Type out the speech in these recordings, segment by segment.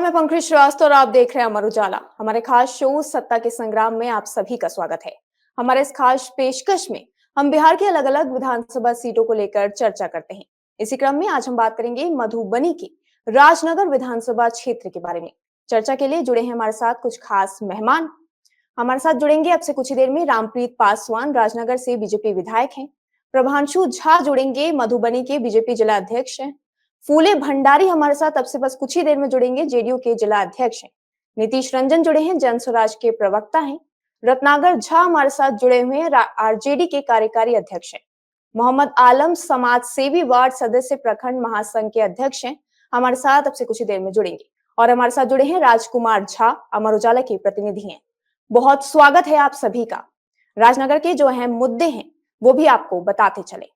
मैं पंकज श्रीवास्तव और आप देख रहे हैं अमर उजाला। हमारे खास शो सत्ता के संग्राम में आप सभी का स्वागत है। हमारे इस खास पेशकश में हम बिहार की अलग अलग विधानसभा सीटों को लेकर चर्चा करते हैं। इसी क्रम में आज हम बात करेंगे मधुबनी की राजनगर विधानसभा क्षेत्र के बारे में। चर्चा के लिए जुड़े हैं हमारे साथ कुछ खास मेहमान। हमारे साथ जुड़ेंगे अब से कुछ ही देर में रामप्रीत पासवान, राजनगर से बीजेपी विधायक हैं। प्रभांशु झा जुड़ेंगे, मधुबनी के बीजेपी जिला अध्यक्ष हैं। फूले भंडारी हमारे साथ अब से बस कुछ ही देर में जुड़ेंगे, जेडीयू के जिला अध्यक्ष हैं। नीतीश रंजन जुड़े हैं, जन स्वराज के प्रवक्ता हैं। रत्नागर झा हमारे साथ जुड़े हुए हैं, आरजेडी के कार्यकारी अध्यक्ष हैं। मोहम्मद आलम समाज सेवी वार्ड सदस्य प्रखंड महासंघ के अध्यक्ष हैं, हमारे साथ अब से कुछ ही देर में जुड़ेंगे। और हमारे साथ जुड़े हैं राजकुमार झा, अमर उजाला के प्रतिनिधि हैं। बहुत स्वागत है आप सभी का। राजनगर के जो अहम मुद्दे हैं वो भी आपको बताते चले।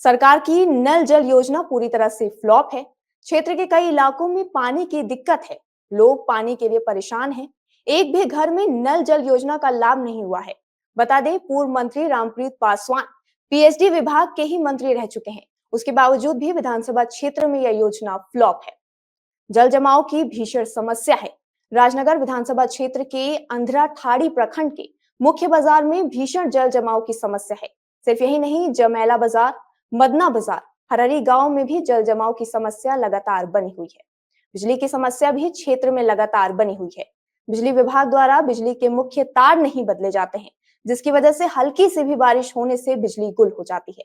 सरकार की नल जल योजना पूरी तरह से फ्लॉप है। क्षेत्र के कई इलाकों में पानी की दिक्कत है, लोग पानी के लिए परेशान हैं। एक भी घर में नल जल योजना का लाभ नहीं हुआ है। बता दें, पूर्व मंत्री रामप्रीत पासवान पीएचडी विभाग के ही मंत्री रह चुके हैं, उसके बावजूद भी विधानसभा क्षेत्र में यह योजना फ्लॉप है। जल जमाव की भीषण समस्या है। राजनगर विधानसभा क्षेत्र के अंधरा ठाड़ी प्रखंड के मुख्य बाजार में भीषण जल जमाव की समस्या है। सिर्फ यही नहीं, जमैला बाजार, मदना बाजार, हररी गांव में भी जल जमाव की समस्या लगातार बनी हुई है। बिजली की समस्या भी क्षेत्र में लगातार बनी हुई है। बिजली विभाग द्वारा बिजली के मुख्य तार नहीं बदले जाते हैं, जिसकी वजह से हल्की से भी बारिश होने से बिजली गुल हो जाती है।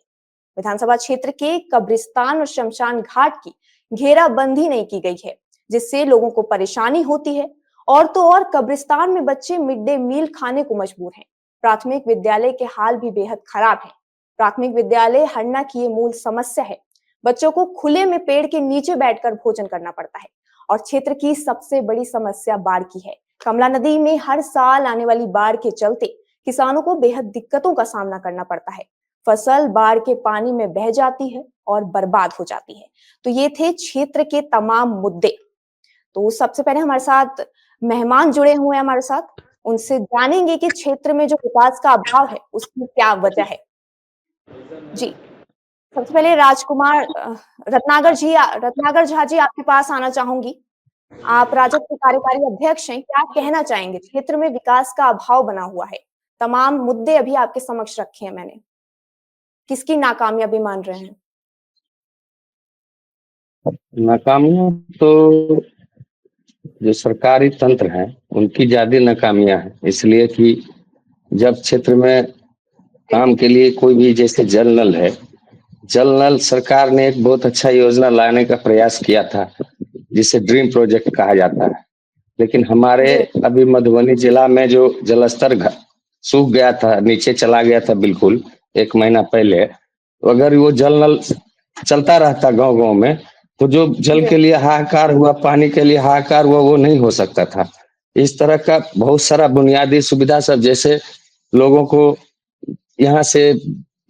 विधानसभा क्षेत्र के कब्रिस्तान और शमशान घाट की घेराबंदी नहीं की गई है, जिससे लोगों को परेशानी होती है। और तो और कब्रिस्तान में बच्चे मिड डे मील खाने को मजबूर हैं। प्राथमिक विद्यालय के हाल भी बेहद खराब है। प्राथमिक विद्यालय हरना की ये मूल समस्या है। बच्चों को खुले में पेड़ के नीचे बैठकर भोजन करना पड़ता है। और क्षेत्र की सबसे बड़ी समस्या बाढ़ की है। कमला नदी में हर साल आने वाली बाढ़ के चलते किसानों को बेहद दिक्कतों का सामना करना पड़ता है। फसल बाढ़ के पानी में बह जाती है और बर्बाद हो जाती है। तो ये थे क्षेत्र के तमाम मुद्दे। तो सबसे पहले हमारे साथ मेहमान जुड़े हुए हैं हमारे साथ, उनसे जानेंगे कि क्षेत्र में जो विकास का अभाव है उसकी क्या वजह है। जी, सबसे पहले रत्नागर झा जी आपके पास आना चाहूंगी। आप राजद के कार्यकारी अध्यक्ष हैं, क्या कहना चाहेंगे? क्षेत्र में विकास का अभाव बना हुआ है, तमाम मुद्दे अभी आपके समक्ष रखे हैं मैंने, किसकी नाकामयाबी मान रहे हैं? नाकामियां तो जो सरकारी तंत्र है उनकी ज्यादा नाकामियां है, इसलिए कि जब क्षेत्र में काम के लिए कोई भी, जैसे जल नल है, जल नल सरकार ने एक बहुत अच्छा योजना लाने का प्रयास किया था, जिसे ड्रीम प्रोजेक्ट कहा जाता है। लेकिन हमारे अभी मधुबनी जिला में जो जलस्तर सूख गया था, नीचे चला गया था बिल्कुल 1 महीना पहले, तो अगर वो जल नल चलता रहता गांव गांव में, तो जो जल के लिए हाहाकार हुआ, पानी के लिए हाहाकार हुआ, वो नहीं हो सकता था। इस तरह का बहुत सारा बुनियादी सुविधा सब, जैसे लोगों को यहाँ से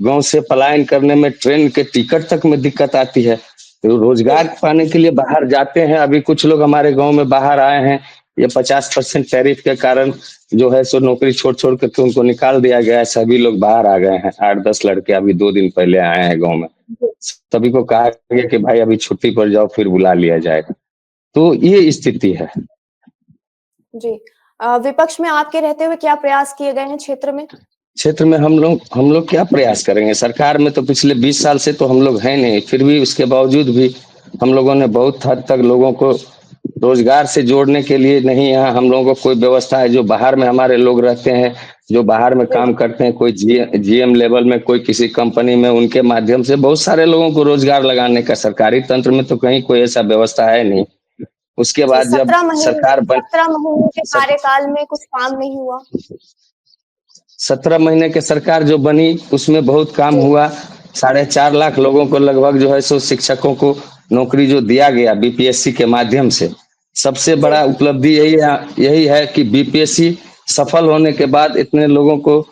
गांव से पलायन करने में ट्रेन के टिकट तक में दिक्कत आती है, तो रोजगार पाने के लिए बाहर जाते हैं। अभी कुछ लोग हमारे गांव में बाहर आए हैं, ये 50% टैरिफ के कारण जो है सो नौकरी छोड़ छोड़ के उनको निकाल दिया गया है। सभी लोग बाहर आ गए हैं। 8-10 लड़के अभी 2 दिन पहले आए हैं गाँव में। सभी को कहा गया कि भाई अभी छुट्टी पर जाओ, फिर बुला लिया जाएगा। तो ये स्थिति है जी। विपक्ष में आपके रहते हुए क्या प्रयास किए गए हैं क्षेत्र में? क्षेत्र में हम लोग क्या प्रयास करेंगे? सरकार में तो पिछले 20 साल से तो हम लोग हैं नहीं, फिर भी उसके बावजूद भी हम लोगों ने बहुत हद तक लोगों को रोजगार से जोड़ने के लिए नहीं, यहाँ हम लोगों को कोई व्यवस्था है। जो बाहर में हमारे लोग रहते हैं, जो बाहर में काम करते हैं, कोई जीएम लेवल में, कोई किसी कंपनी में, उनके माध्यम से बहुत सारे लोगों को रोजगार लगाने का सरकारी तंत्र में तो कहीं कोई ऐसा व्यवस्था है नहीं। उसके बाद जब सरकार 17 महीने के कार्यकाल में कुछ काम नहीं हुआ। 17 महीने के सरकार जो बनी उसमें बहुत काम हुआ। 4.5 लाख लोगों को लगभग जो है सो शिक्षकों को नौकरी जो दिया गया बीपीएससी के माध्यम से, सबसे बड़ा उपलब्धि यही है कि बीपीएससी सफल होने के बाद इतने लोगों को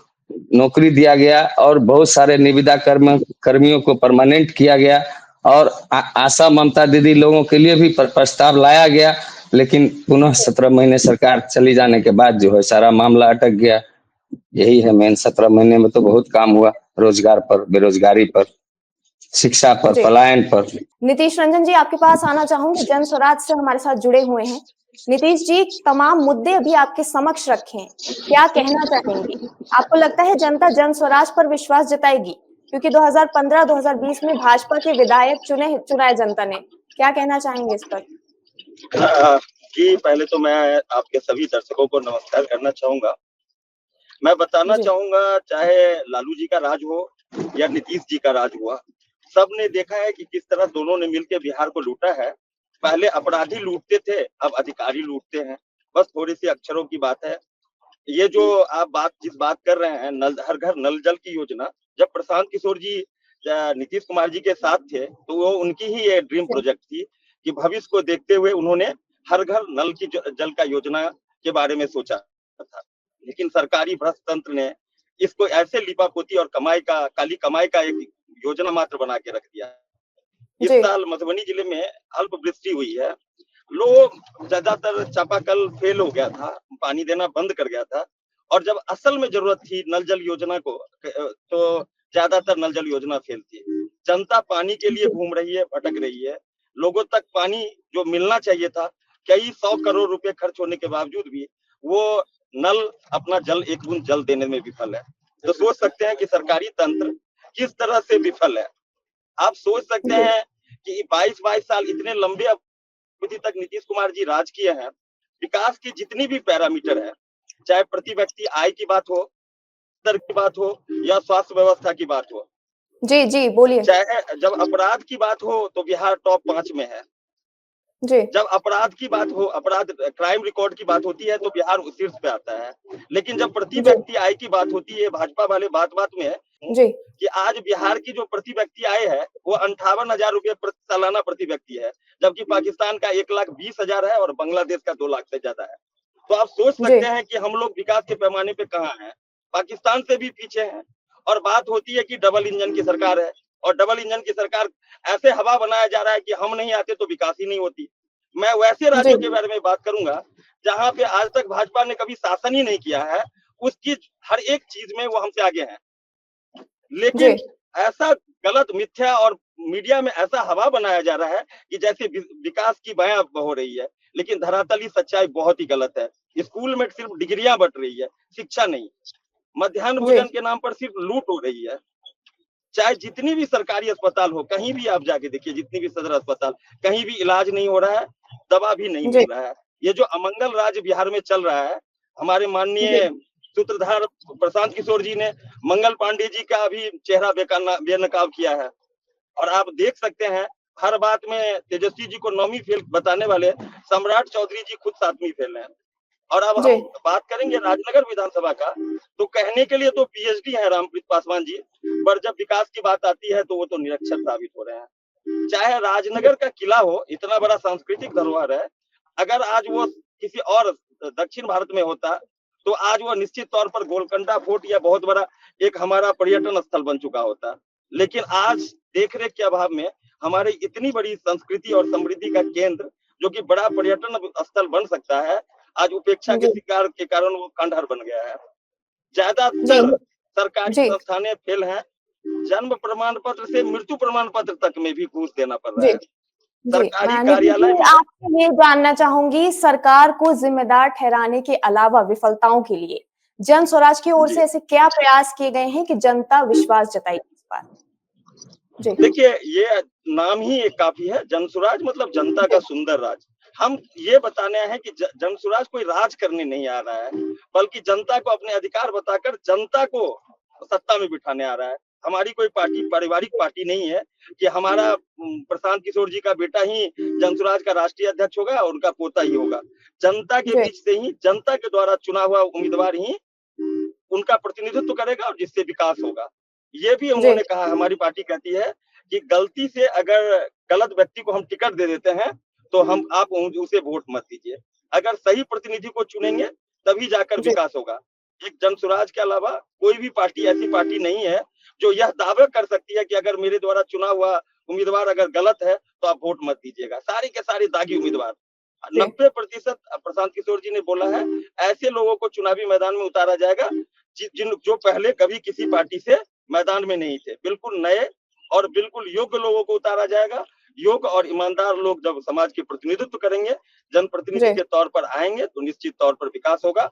नौकरी दिया गया और बहुत सारे निविदा कर्मियों को परमानेंट किया गया। और आशा ममता दीदी लोगों के लिए भी प्रस्ताव लाया गया, लेकिन पुनः 17 महीने सरकार चली जाने के बाद जो है सारा मामला अटक गया। यही है मेन। 17 महीने में तो बहुत काम हुआ, रोजगार पर, बेरोजगारी पर, शिक्षा पर, पलायन पर। नीतीश रंजन जी आपके पास आना चाहूंगी, जन स्वराज से हमारे साथ जुड़े हुए हैं। नीतीश जी, तमाम मुद्दे अभी आपके समक्ष रखे हैं, क्या कहना चाहेंगे? आपको लगता है जनता जन स्वराज पर विश्वास जताएगी? क्योंकि 2015-2020 में भाजपा के विधायक चुनाए जनता ने, क्या कहना चाहेंगे इस पर? जी, पहले तो मैं आपके सभी दर्शकों को नमस्कार करना चाहूँगा। मैं बताना जी, चाहूँगा, चाहे लालू जी का राज हो या नीतीश जी का राज हुआ, सबने देखा है कि किस तरह दोनों ने मिलकर बिहार को लूटा है। पहले अपराधी लूटते थे, अब अधिकारी लूटते हैं। बस थोड़ी-सी अक्षरों की बात है। ये जो आप जिस बात कर रहे हैं, नल हर घर नल जल की योजना, जब प्रशांत किशोर जी नीतीश कुमार जी के साथ थे, तो वो उनकी ही ये ड्रीम जी, प्रोजेक्ट थी कि भविष्य को देखते हुए उन्होंने हर घर नल की जल का योजना के बारे में सोचा था। लेकिन सरकारी भ्रष्ट तंत्र ने इसको ऐसे लिपापोती और काली कमाई का एक योजना मात्र बना के रख दिया। इस जी, साल मधुबनी जिले में अल्प वृष्टि हुई है। लोग ज्यादातर चापाकल फेल हो गया था, पानी देना बंद कर गया था, और जब असल में जरूरत थी नल जल योजना को, तो ज्यादातर नल जल योजना फेल थी। जनता पानी के लिए जी, घूम रही है, भटक रही है। लोगों तक पानी जो मिलना चाहिए था, कई 100 करोड़ रुपए खर्च होने के बावजूद भी वो नल अपना जल एक बूंद जल देने में विफल है। तो सोच सकते हैं कि सरकारी तंत्र किस तरह से विफल है। आप सोच सकते जी, हैं कि 22-22 साल इतने लंबे अवधि तक नीतीश कुमार जी राज किए हैं। विकास की जितनी भी पैरामीटर है, चाहे प्रति व्यक्ति आय की बात हो, दर की बात हो, या स्वास्थ्य व्यवस्था की बात हो, जी, जी, बोलिए। चाहे जब अपराध की बात हो तो बिहार टॉप 5 में है। जी, जब अपराध की बात हो, अपराध क्राइम रिकॉर्ड की बात होती है, तो बिहार शीर्ष पे आता है। लेकिन जब प्रति जी, व्यक्ति आय की बात होती है, भाजपा वाले बात-बात में जी, कि आज बिहार की जो प्रति व्यक्ति आय है, वो 58,000 रुपए सालाना प्रति व्यक्ति है, जबकि पाकिस्तान का 1,20,000 है और बांग्लादेश का 2 लाख से ज्यादा है। तो आप सोच जी, सकते हैं कि हम लोग विकास के पैमाने पे कहाँ हैं, पाकिस्तान से भी पीछे हैं। और बात होती है कि डबल इंजन की सरकार है, और डबल इंजन की सरकार ऐसे हवा बनाया जा रहा है कि हम नहीं आते तो विकास ही नहीं होती। मैं वैसे जी, राज्यों के बारे में बात करूंगा जहां पे आज तक भाजपा ने कभी शासन ही नहीं किया है, उसकी हर एक चीज में वो हमसे आगे हैं। जी, लेकिन ऐसा गलत मिथ्या और मीडिया में ऐसा हवा बनाया जा रहा है कि जैसे विकास की बयां हो रही है, लेकिन धरातली सच्चाई बहुत ही गलत है। स्कूल में सिर्फ डिग्रियां बट रही है, शिक्षा नहीं। मध्याह्न जी, भोजन के नाम पर सिर्फ लूट हो रही है। चाहे जितनी भी सरकारी अस्पताल हो, कहीं भी आप जाके देखिए, जितनी भी सदर अस्पताल, कहीं भी इलाज नहीं हो रहा है, दवा भी नहीं जी, मिल रहा है। ये जो अमंगल राज बिहार में चल रहा है, हमारे जी, माननीय सूत्रधार प्रशांत किशोर जी ने मंगल पांडे जी का भी चेहरा बेनकाब किया है। और आप देख सकते हैं, हर बात में तेजस्वी जी को नौवीं फेल बताने वाले सम्राट चौधरी जी खुद 7वीं फेल हैं। और अब जी, हम बात करेंगे राजनगर विधानसभा का, तो कहने के लिए तो पीएचडी है रामप्रीत पासवान जी, पर जब विकास की बात आती है तो वो तो निरक्षर साबित हो रहे हैं। चाहे राजनगर का किला हो, इतना बड़ा सांस्कृतिक धरोहर है, अगर आज वो किसी और दक्षिण भारत में होता, तो आज वो निश्चित तौर पर गोलकंडा फोर्ट या बहुत बड़ा एक हमारा पर्यटन स्थल बन चुका होता। लेकिन आज देख रेख के अभाव में हमारी इतनी बड़ी संस्कृति और समृद्धि का केंद्र, जो कि बड़ा पर्यटन स्थल बन सकता है, आज उपेक्षा के जी, शिकार के कारण वो खंडहर बन गया है। जी, ज्यादातर सरकारी जी, संस्थानें फेल हैं। जन्म प्रमाण पत्र से मृत्यु प्रमाण पत्र तक में भी घूस देना पड़ रहा जी, है। जी। सरकारी नीतीश कार्यालय जी, में आपसे ये जानना चाहूंगी, सरकार को जिम्मेदार ठहराने के अलावा विफलताओं के लिए जन स्वराज की ओर जी, से ऐसे क्या प्रयास किए गए हैं कि जनता विश्वास जताएगी इस बार? जी, देखिए, ये नाम ही एक काफी है, जनसुराज मतलब जनता जी, का सुंदर राज। हम ये बताने आए हैं कि जनसुराज कोई राज करने नहीं आ रहा है, बल्कि जनता को अपने अधिकार बताकर जनता को सत्ता में बिठाने आ रहा है। हमारी कोई पार्टी पारिवारिक पार्टी नहीं है कि हमारा प्रशांत किशोर जी का बेटा ही जनसुराज का राष्ट्रीय अध्यक्ष होगा और उनका पोता ही होगा। जनता के जी, बीच से ही, जनता के द्वारा चुना हुआ उम्मीदवार ही उनका प्रतिनिधित्व करेगा और जिससे विकास होगा। ये भी जी, उन्होंने कहा, हमारी पार्टी कहती है कि गलती से अगर गलत व्यक्ति को हम टिकट दे देते हैं, तो आप उसे वोट मत दीजिए। अगर सही प्रतिनिधि को चुनेंगे, तभी जाकर जी, विकास होगा। एक जनसुराज के अलावा कोई भी पार्टी ऐसी पार्टी नहीं है जो यह दावा कर सकती है कि अगर मेरे द्वारा चुना हुआ उम्मीदवार अगर गलत है, तो आप वोट मत दीजिएगा। सारे के सारे दागी उम्मीदवार, जी, 90% प्रशांत किशोर जी ने बोला है, ऐसे लोगों को चुनावी मैदान में उतारा जाएगा जो पहले कभी किसी पार्टी से मैदान में नहीं थे। बिल्कुल नए और बिल्कुल योग्य लोगों को उतारा जाएगा। योग्य और ईमानदार लोग जब समाज के प्रतिनिधित्व करेंगे, जनप्रतिनिधि जी के तौर पर आएंगे, तो निश्चित तौर पर विकास होगा।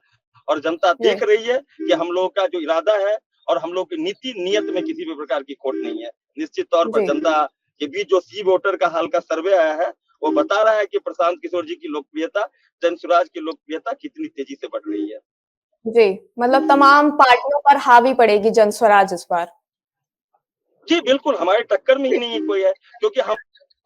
और जनता जी देख रही है कि हम लोगों का जो इरादा है और हम लोग की नीति नियत में किसी भी प्रकार की खोट नहीं है। निश्चित तौर पर जी जनता के बीच जो सी वोटर का हाल का सर्वे आया है, वो बता रहा है कि प्रशांत किशोर जी की लोकप्रियता, जनसुराज की लोकप्रियता कितनी तेजी से बढ़ रही है। जी, मतलब तमाम पार्टियों पर हावी पड़ेगी जनस्वराज इस बार। जी, बिल्कुल, हमारे टक्कर में ही नहीं कोई है, क्योंकि हम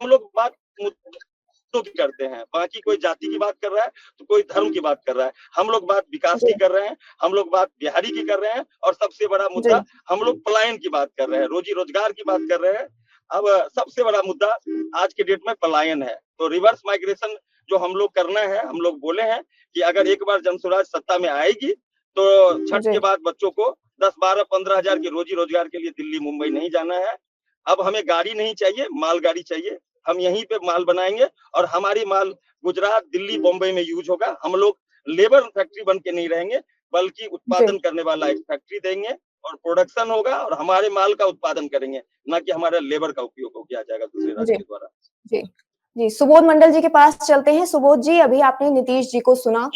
लोग बात मुद्दों की करते हैं। बाकी कोई जाति की बात कर रहा है, तो कोई धर्म की बात कर रहा है। हम लोग बात विकास जी की कर रहे हैं, हम लोग बात बिहारी की कर रहे हैं और सबसे बड़ा जी मुद्दा हम लोग पलायन की बात कर रहे हैं, रोजी-रोजगार की बात कर रहे हैं। अब सबसे बड़ा मुद्दा आज के डेट में पलायन है। तो रिवर्स माइग्रेशन जो हम लोग करना है, हम लोग बोले हैं कि अगर एक बार जनसुराज सत्ता में आएगी, तो छठ जी के बाद बच्चों को 10, 12, 15 हज़ार के रोजी-रोजगार के लिए दिल्ली, मुंबई नहीं जाना है। अब हमें गाड़ी नहीं चाहिए, मालगाड़ी चाहिए। हम यहीं पे माल बनाएँगे और हमारी माल गुजरात, दिल्ली, बॉम्बे में यूज़ होगा। हम लोग लेबर फैक्ट्री बन के नहीं रहेंगे, बल्कि जी उत्पादन करने वाला एक फैक्ट्री देंगे और प्रोडक्शन होगा और हमारे माल का उत्पादन करेंगे, ना कि हमारे लेबर का उपयोग हो किया जाएगा दूसरे राज्य जी के द्वारा। जी जी, सुबोध मंडल जी के पास चलते हैं। सुबोध जी, अभी आपने नीतीश जी को सुना।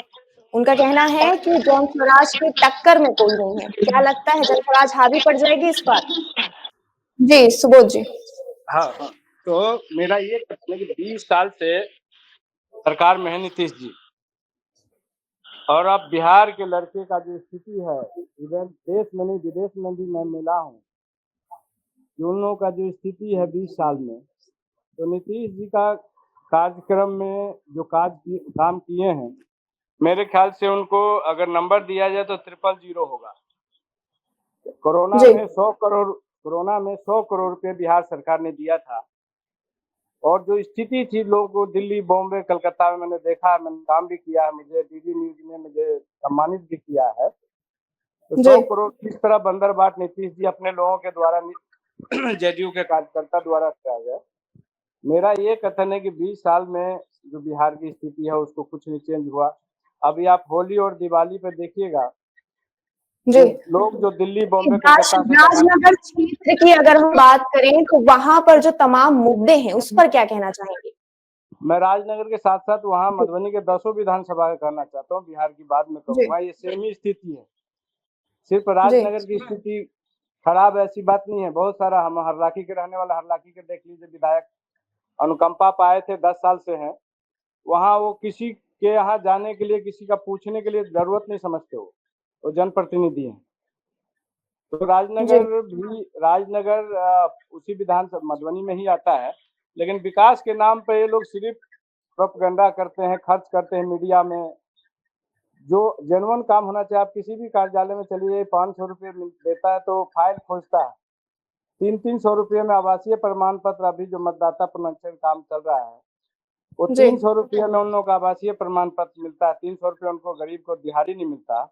उनका कहना है कि जनस्वराज की टक्कर में कोई नहीं है। क्या लगता है जनस्वराज हावी पड़ जाएगी इस बार? जी, सुबोध जी। हाँ हाँ, तो मेरा ये कहना है कि 20 साल से सरकार में है नीतीश जी, और अब बिहार के लड़के का जो स्थिति है, इधर देश में नहीं विदेश में भी मैं मिला हूँ कि उन लोगों का जो स्थिति है 20 साल में, तो नीतीश जी का कार्यक्रम में जो काम किए हैं, मेरे ख्याल से उनको अगर नंबर दिया जाए तो 000 होगा। कोरोना जी में 100 करोड़ रुपए बिहार सरकार ने दिया था, और जो स्थिति थी लोगों को दिल्ली, बॉम्बे, कलकत्ता में मैंने देखा, मैंने काम भी किया है, मुझे डीडी न्यूज ने मुझे सम्मानित भी किया है। तो जी 100 करोड़ किस तरह बंदरबाट नीतीश जी अपने लोगों के द्वारा जेडीयू के कार्यकर्ता द्वारा किया गया। मेरा ये कथन है कि 20 साल में जो बिहार की स्थिति है उसको कुछ नहीं चेंज हुआ। अभी आप होली और दिवाली पे देखिएगा, जी लोग जो दिल्ली, बॉम्बे, कलकत्ता से राजनगर क्षेत्र की अगर हम बात करें तो वहां पर जो तमाम मुद्दे हैं उस पर क्या कहना चाहेंगे? मैं राजनगर के साथ साथ वहाँ मधुबनी के 10 विधानसभा करना चाहता हूँ, बिहार की बात में जी कहूँगा, ये सेम ही स्थिति है। सिर्फ जी राजनगर की स्थिति खराब ऐसी बात नहीं है, बहुत सारा, हम हरलाखी के रहने वाला, हरलाखी के देख लीजिए, विधायक अनुकंपा पाए थे, 10 साल से हैं वहाँ। वो किसी के यहाँ जाने के लिए, किसी का पूछने के लिए जरूरत नहीं समझते, वो जनप्रतिनिधि हैं। तो जी राजनगर उसी विधानसभा मधुबनी में ही आता है, लेकिन विकास के नाम पे ये लोग सिर्फ प्रोपगंडा करते हैं, खर्च करते हैं मीडिया में। जो जेन्युइन काम होना चाहिए, आप किसी भी कार्यालय में चलिए, 500 रुपये देता है तो फाइल खोजता है, 300 रुपये में आवासीय प्रमाण पत्र, अभी जो मतदाता पुनरीक्षण काम चल रहा है, वो जी 300 रुपये में उन लोगों का आवासीय प्रमाण पत्र मिलता है, 300 रुपये उनको, गरीब को दिहाड़ी नहीं मिलता।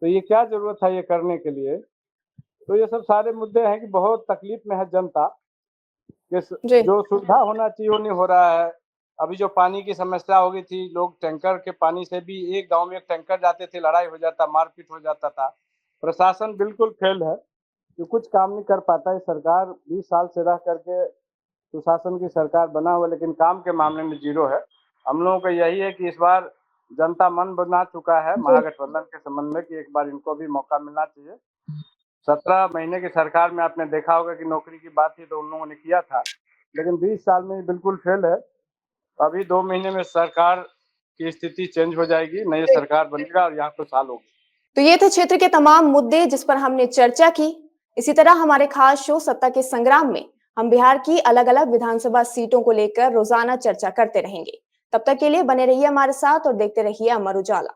तो ये क्या जरूरत है ये करने के लिए? तो ये सब सारे मुद्दे हैं कि बहुत तकलीफ में है जनता, कि जी जो सुविधा होना चाहिए वो नहीं हो रहा है। अभी जो पानी की समस्या हो गई थी, लोग टैंकर के पानी से भी, एक गांव में एक टैंकर जाते थे, लड़ाई हो जाता, मारपीट हो जाता था। प्रशासन बिल्कुल फेल है, जो कुछ काम नहीं कर पाता है। सरकार 20 साल से रह करके सुशासन की सरकार बना हुआ, लेकिन काम के मामले में जीरो है। हम लोगों का यही है कि इस बार जनता मन बना चुका है महागठबंधन के संबंध में कि एक बार इनको भी मौका मिलना चाहिए। 17 महीने की सरकार में आपने देखा होगा कि नौकरी की बात थी तो उन लोगों ने किया था, लेकिन 20 साल में बिल्कुल फेल है। अभी 2 महीने में सरकार की स्थिति चेंज हो जाएगी, नई सरकार बनेगा और यहाँ खुशहाल होगी। तो ये थे क्षेत्र के तमाम मुद्दे जिस पर हमने चर्चा की। इसी तरह हमारे खास शो सत्ता के संग्राम में हम बिहार की अलग अलग विधानसभा सीटों को लेकर रोजाना चर्चा करते रहेंगे। तब तक के लिए बने रहिए हमारे साथ और देखते रहिए अमर उजाला।